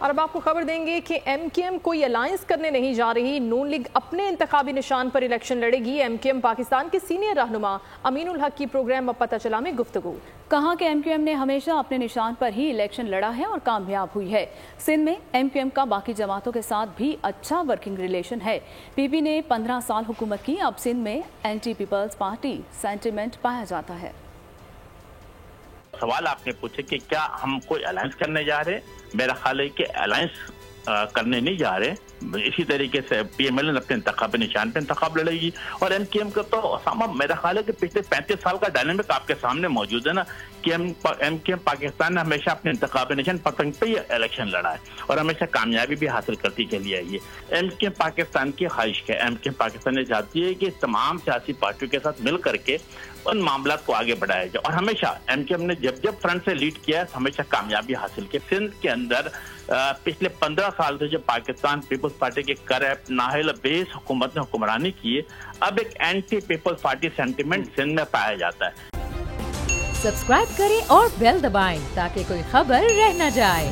اور اب آپ کو خبر دیں گے کہ ایم کیو ایم کوئی الائنس کرنے نہیں جا رہی. نون لیگ اپنے انتخابی نشان پر الیکشن لڑے گی. ایم کیو ایم پاکستان کے سینئر رہنما امین الحق کی پروگرام اب پتہ چلا میں گفتگو. کہا کہ ایم کیو ایم نے ہمیشہ اپنے نشان پر ہی الیکشن لڑا ہے اور کامیاب ہوئی ہے. سندھ میں ایم کیو ایم کا باقی جماعتوں کے ساتھ بھی اچھا ورکنگ ریلیشن ہے. پی پی نے 15 سال حکومت کی. اب سندھ میں اینٹی پیپلز پارٹی سینٹیمنٹ پایا جاتا ہے. سوال آپ نے پوچھے کہ کیا ہم کوئی الائنس کرنے جا رہے ہیں. میرا خیال ہے کہ الائنس کرنے نہیں جا رہے. اسی طریقے سے پی ایم ایل این اپنے انتخابی نشان پہ انتخاب لڑے گی. اور ایم کیو ایم کا تو اسامہ میرا خیال ہے کہ پچھلے 35 سال کا ڈائنامک آپ کے سامنے موجود ہے نا کہ ایم کیو ایم پاکستان نے ہمیشہ اپنے انتخابی نشان پتنگ پہ ہی الیکشن لڑا ہے اور ہمیشہ کامیابی بھی حاصل کرتی چلی آئی ہے. ایم کیو ایم پاکستان کی خواہش ہے. ایم کیو ایم پاکستان نے چاہتی ہے کہ تمام سیاسی پارٹیوں کے ساتھ مل کر کے ان معاملات کو آگے بڑھایا جائے. اور ہمیشہ ایم کیو ایم نے جب فرنٹ سے لیڈ کیا ہے ہمیشہ کامیابی حاصل کی. سندھ کے اندر پچھلے 15 سال سے جب پاکستان پیپلز پارٹی کے کرپٹ نااہل بیس حکومت نے حکمرانی کی ہے اب ایک anti Peoples Party sentiment Sindh میں پایا جاتا ہے. سبسکرائب کریں اور بیل دبائیں تاکہ کوئی خبر رہ نہ جائے.